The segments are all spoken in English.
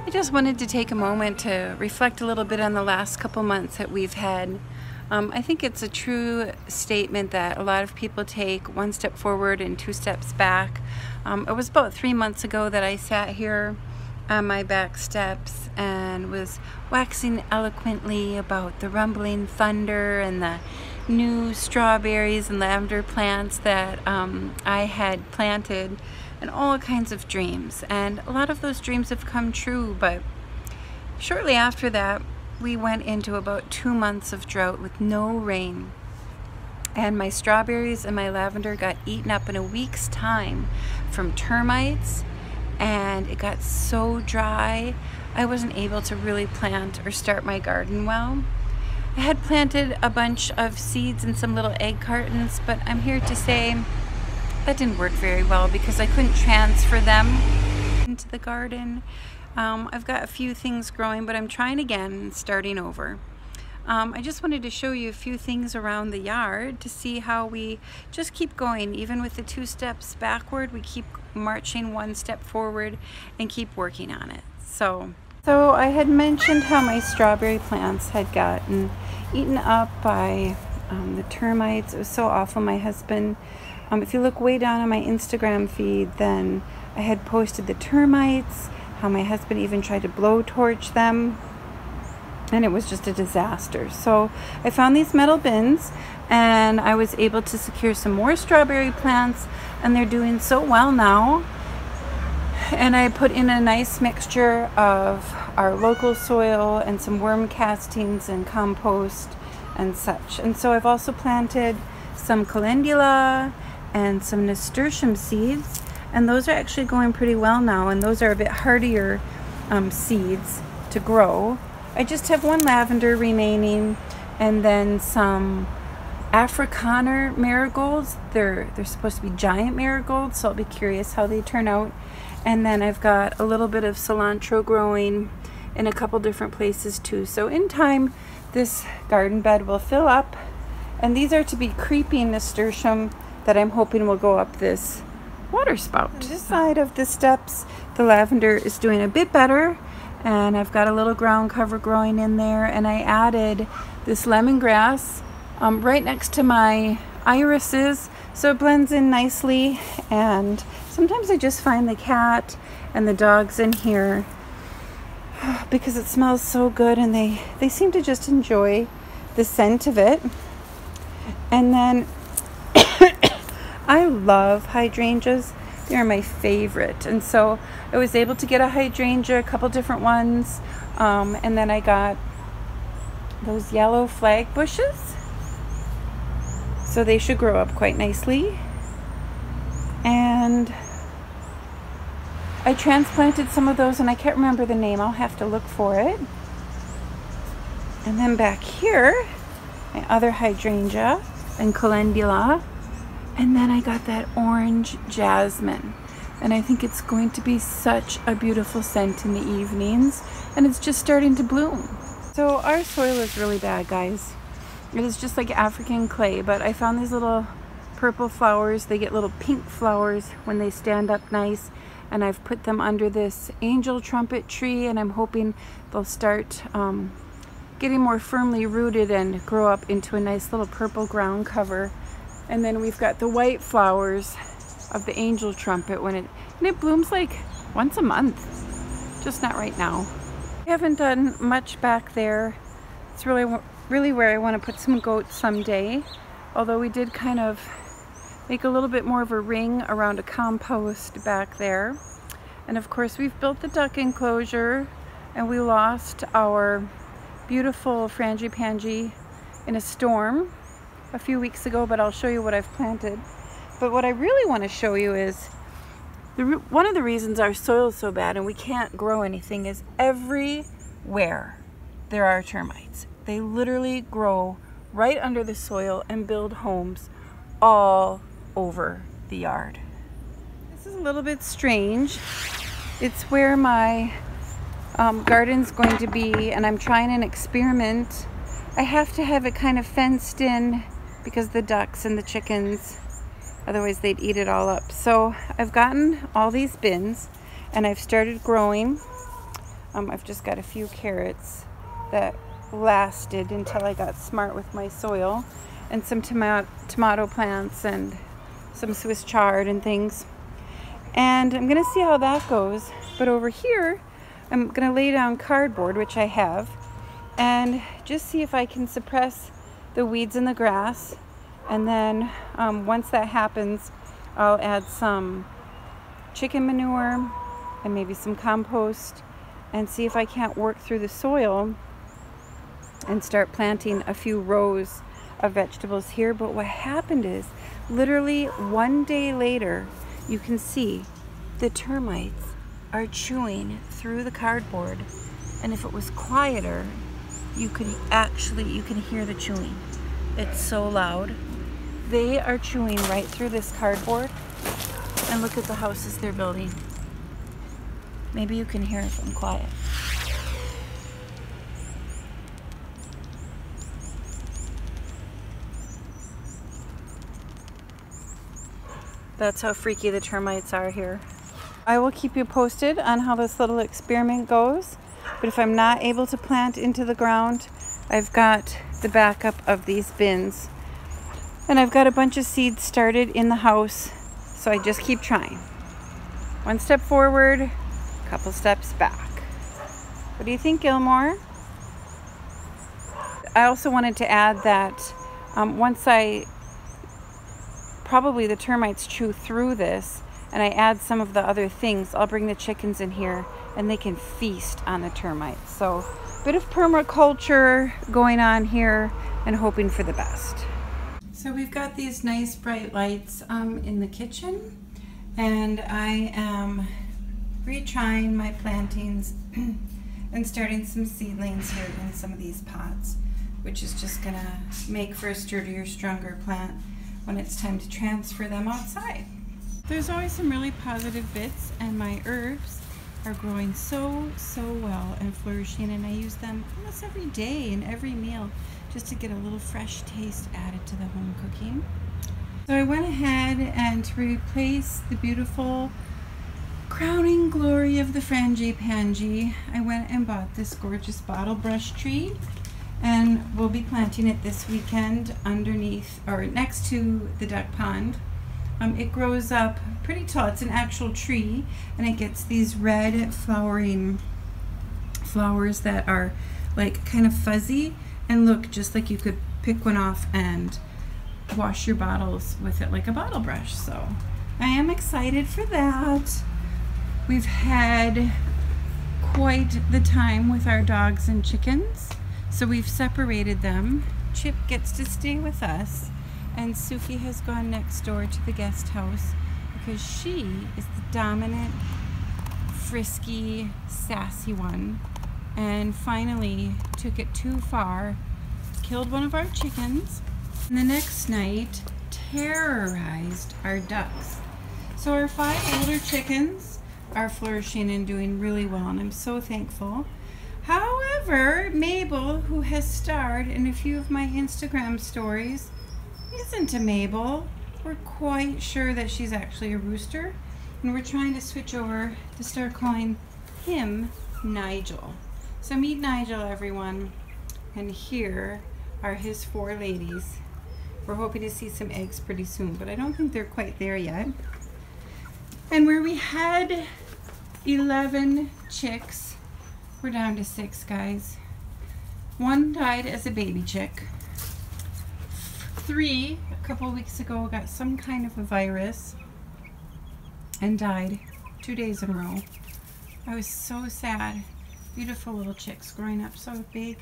I just wanted to take a moment to reflect a little bit on the last couple months that we've had. I think it's a true statement that a lot of people take one step forward and two steps back. It was about 3 months ago that I sat here on my back steps and was waxing eloquently about the rumbling thunder and the new strawberries and lavender plants that I had planted, and all kinds of dreams. And a lot of those dreams have come true, but shortly after that we went into about 2 months of drought with no rain, and my strawberries and my lavender got eaten up in a week's time from termites, and it got so dry I wasn't able to really plant or start my garden well. I had planted a bunch of seeds in some little egg cartons, but I'm here to say that didn't work very well because I couldn't transfer them into the garden. I've got a few things growing, but I'm trying again and starting over. I just wanted to show you a few things around the yard to see how we just keep going. Even with the 2 steps backward, we keep marching 1 step forward and keep working on it. So I had mentioned how my strawberry plants had gotten eaten up by the termites. It was so awful. My husband, if you look way down on my Instagram feed, then I had posted the termites, how my husband even tried to blowtorch them, and it was just a disaster. So I found these metal bins and I was able to secure some more strawberry plants, and they're doing so well now. And I put in a nice mixture of our local soil and some worm castings and compost and such. And so I've also planted some calendula and some nasturtium seeds, and those are actually going pretty well now, and those are a bit hardier seeds to grow. I just have 1 lavender remaining, and then some Afrikaner marigolds. They're supposed to be giant marigolds, so I'll be curious how they turn out. And then I've got a little bit of cilantro growing in a couple different places too. So in time, this garden bed will fill up, and these are to be creeping nasturtium that I'm hoping will go up this water spout. On this side of the steps, the lavender is doing a bit better, and I've got a little ground cover growing in there, and I added this lemongrass right next to my irises, so it blends in nicely. And sometimes I just find the cat and the dogs in here because it smells so good, and they seem to just enjoy the scent of it. And then I love hydrangeas. They're my favorite, and so I was able to get a hydrangea, a couple different ones, and then I got those yellow flag bushes, so they should grow up quite nicely. And I transplanted some of those, and I can't remember the name. I'll have to look for it. And then back here, my other hydrangea and calendula. And then I got that orange jasmine, and I think it's going to be such a beautiful scent in the evenings, and it's just starting to bloom. So our soil is really bad, guys. It is just like African clay, but I found these little purple flowers. They get little pink flowers when they stand up nice, and I've put them under this angel trumpet tree, and I'm hoping they'll start getting more firmly rooted and grow up into a nice little purple ground cover. And then we've got the white flowers of the angel trumpet and it blooms like once a month, just not right now. I haven't done much back there. It's really where I want to put some goats someday, although we did kind of make a little bit more of a ring around a compost back there. And of course we've built the duck enclosure, and we lost our beautiful frangipani in a storm a few weeks ago, but I'll show you what I've planted. But what I really want to show you is one of the reasons our soil is so bad and we can't grow anything is everywhere there are termites. They literally grow right under the soil and build homes all over the yard. This is a little bit strange. It's where my garden's going to be, and I'm trying an experiment. I have to have it kind of fenced in because the ducks and the chickens, otherwise they'd eat it all up. So I've gotten all these bins, and I've started growing I've just got a few carrots that lasted until I got smart with my soil, and some tomato plants and some Swiss chard and things. And I'm gonna see how that goes. But over here, I'm gonna lay down cardboard, which I have, and just see if I can suppress the weeds in the grass. And then once that happens, I'll add some chicken manure and maybe some compost and see if I can't work through the soil and start planting a few rows of vegetables here. But what happened is, literally one day later, you can see the termites are chewing through the cardboard, and if it was quieter, you can hear the chewing. It's so loud. They are chewing right through this cardboard, and look at the houses they're building. Maybe you can hear if I'm quiet. That's how freaky the termites are here. I will keep you posted on how this little experiment goes, but if I'm not able to plant into the ground, I've got the backup of these bins. And I've got a bunch of seeds started in the house, so I just keep trying. One step forward, a couple steps back. What do you think, Gilmore? I also wanted to add that probably the termites chew through this, and I add some of the other things, I'll bring the chickens in here and they can feast on the termites. So a bit of permaculture going on here and hoping for the best. So we've got these nice bright lights in the kitchen, and I am retrying my plantings and starting some seedlings here in some of these pots, which is just gonna make for a sturdier, stronger plant when it's time to transfer them outside. There's always some really positive bits, and my herbs are growing so well and flourishing, and I use them almost every day in every meal just to get a little fresh taste added to the home cooking. So I went ahead and to replace the beautiful crowning glory of the frangipani, I went and bought this gorgeous bottle brush tree, and we'll be planting it this weekend underneath or next to the duck pond. It grows up pretty tall. It's an actual tree, and it gets these red flowering flowers that are like kind of fuzzy and look just like you could pick one off and wash your bottles with it like a bottle brush. So I am excited for that. We've had quite the time with our dogs and chickens, so we've separated them. Chip gets to stay with us, and Suki has gone next door to the guest house because she is the dominant, frisky, sassy one, and finally took it too far, killed one of our chickens, and the next night terrorized our ducks. So our 5 older chickens are flourishing and doing really well, and I'm so thankful. However, Mabel, who has starred in a few of my Instagram stories, isn't a Mabel. We're quite sure that she's actually a rooster, and we're trying to switch over to start calling him Nigel. So meet Nigel, everyone, and here are his 4 ladies. We're hoping to see some eggs pretty soon, but I don't think they're quite there yet. And where we had 11 chicks, we're down to 6, guys. 1 died as a baby chick. 3, a couple weeks ago, got some kind of a virus and died 2 days in a row. I was so sad. Beautiful little chicks growing up so big.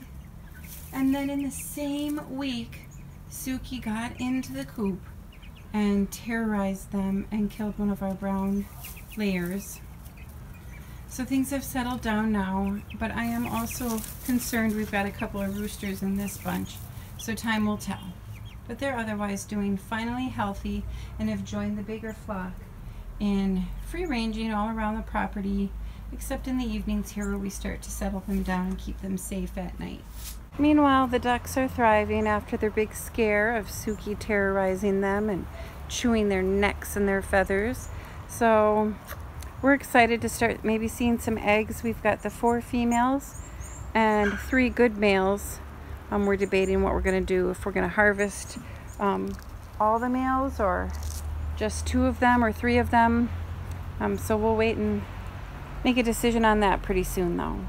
And then in the same week, Suki got into the coop and terrorized them and killed one of our brown layers. So things have settled down now, but I am also concerned we've got a couple of roosters in this bunch, so time will tell. But they're otherwise doing finally healthy and have joined the bigger flock in free ranging all around the property, except in the evenings here where we start to settle them down and keep them safe at night. Meanwhile, the ducks are thriving after their big scare of Suki terrorizing them and chewing their necks and their feathers. So we're excited to start maybe seeing some eggs. We've got the 4 females and 3 good males. We're debating what we're going to do, if we're going to harvest all the males or just 2 of them or 3 of them. So we'll wait and make a decision on that pretty soon though.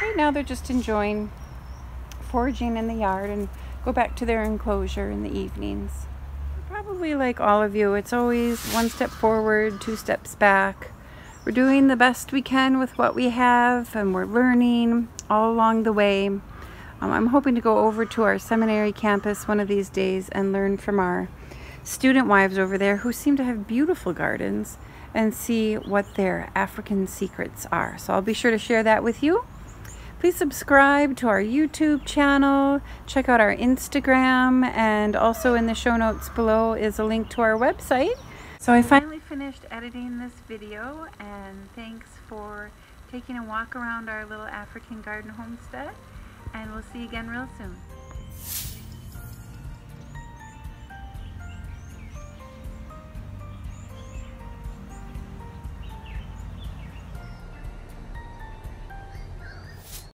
Right now they're just enjoying foraging in the yard and go back to their enclosure in the evenings. Probably like all of you, it's always 1 step forward, 2 steps back. We're doing the best we can with what we have, and we're learning all along the way. I'm hoping to go over to our seminary campus one of these days and learn from our student wives over there who seem to have beautiful gardens and see what their African secrets are. So I'll be sure to share that with you. Please subscribe to our YouTube channel, check out our Instagram, and also in the show notes below is a link to our website. So I finally finished editing this video, and thanks for taking a walk around our little African garden homestead, and we'll see you again real soon.